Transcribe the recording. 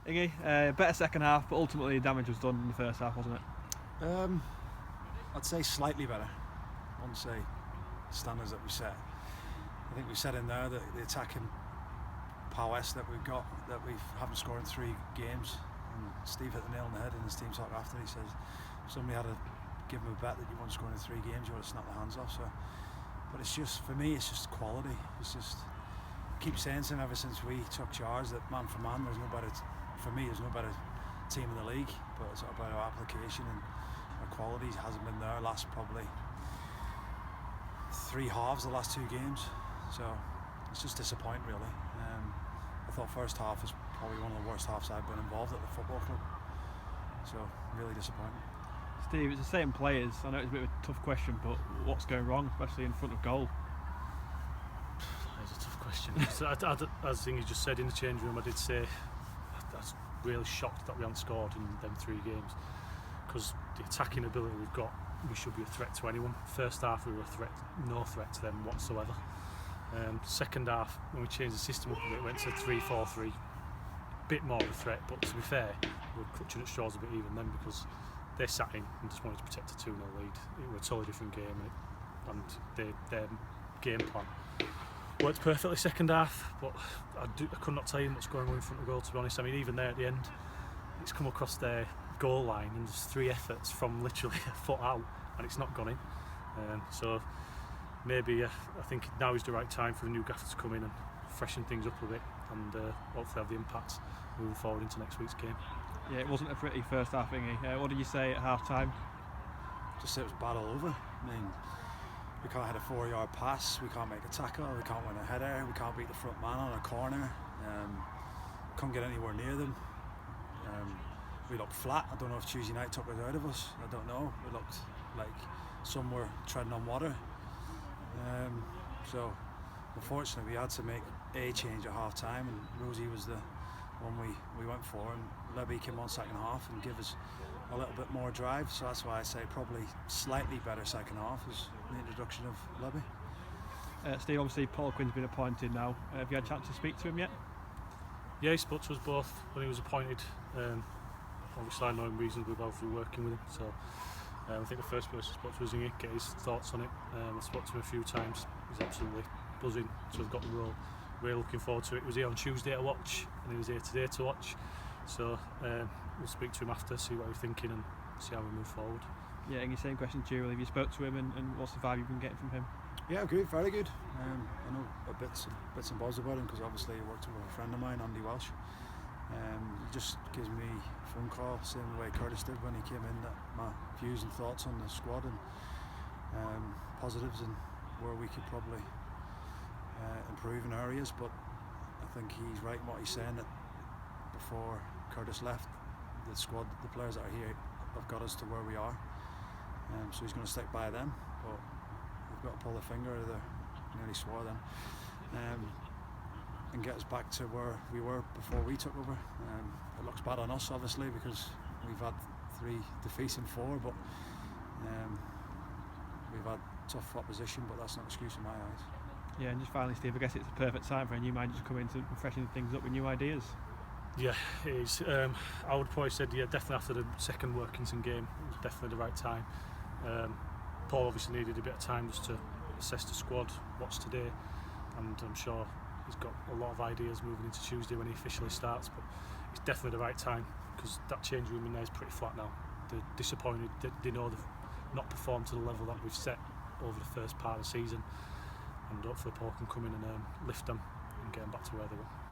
Ingy, better second half, but ultimately damage was done in the first half, wasn't it? I'd say slightly better. I wouldn't say standards that we set. I think we said in there that the attacking prowess that we've got, that we haven't scored in 3 games. And Steve hit the nail on the head in his team talk after. He says if somebody had to give him a bet that you won't score in 3 games, you would have snapped the hands off. So, but it's just, for me, it's just quality. It's just, I keep saying to him ever since we took charge that man for man, there's no better. For me, there's no better team in the league, but it's about our application and our quality hasn't been there last probably 3 halves the last 2 games, so it's just disappointing really. I thought first half was probably one of the worst halves I've been involved at the football club, so really disappointing. Steve, it's the same players. I know it's a bit of a tough question, but what's going wrong, especially in front of goal? It's a tough question. As Ingy just said in the change room, I did say I was really shocked that we haven't scored in them 3 games, because the attacking ability we've got, we should be a threat to anyone. First half we were no threat to them whatsoever. Second half, when we changed the system up a bit, went to 3-4-3, bit more of a threat, but to be fair, we were clutching at straws a bit even then, because they sat in and just wanted to protect a 2-0 lead. It was a totally different game, and their game plan worked perfectly second half, but I could not tell you what's going on in front of goal, to be honest. I mean, even there at the end, it's come across their goal line and there's 3 efforts from literally a foot out and it's not gone in. So maybe I think now is the right time for the new gaffer to come in and freshen things up a bit, and hopefully have the impact moving forward into next week's game. Yeah, it wasn't a pretty first half, Ingy. What did you say at half time? Just say it was bad all over. I mean, we can't hit a 4-yard pass, we can't make a tackle, we can't win a header, we can't beat the front man on a corner, can't get anywhere near them. We looked flat. I don't know if Tuesday night took it out of us, I don't know. It looked like some were treading on water. So unfortunately we had to make a change at half time, and Rosie was the one we went for, and Lebby came on second half and gave us a little bit more drive, so that's why I say probably slightly better second half is the introduction of Lebby. Steve, obviously Paul Quinn's been appointed now. Have you had a chance to speak to him yet? Yeah, he spoke to us both when he was appointed. Obviously I know him reasonably well through working with him, so I think the first person I spoke to was Ingy, get his thoughts on it. I spoke to him a few times. He's absolutely buzzing to have got the role. We're looking forward to it. He was here on Tuesday to watch, and he was here today to watch, so we'll speak to him after, see what he's thinking and see how we move forward. Yeah, and the same question to you, really. Have you spoke to him, and what's the vibe you've been getting from him? Yeah, good, very good. I know bits and bobs about him, because obviously he worked with a friend of mine, Andy Welsh. He just gives me a phone call, same way Curtis did when he came in, that my views and thoughts on the squad and positives and where we could probably improve in areas. But I think he's right in what he's saying, that before Curtis left, the squad, the players that are here have got us to where we are. So he's going to stick by them, but we've got to pull the finger out of the, nearly swore then, and get us back to where we were before we took over. It looks bad on us obviously, because we've had 3 defeats in 4, but we've had tough opposition, but that's not an excuse in my eyes. Yeah, and just finally, Steve, I guess it's the perfect time for a new manager to come in to freshen things up with new ideas. Yeah, it is. I would probably said, yeah, definitely after the second Workington game, it was definitely the right time. Paul obviously needed a bit of time just to assess the squad, watch today, and I'm sure he's got a lot of ideas moving into Tuesday when he officially starts, but it's definitely the right time, because that change room in there is pretty flat now. They're disappointed, they know they've not performed to the level that we've set over the first part of the season, and hopefully Paul can come in and lift them and get them back to where they were.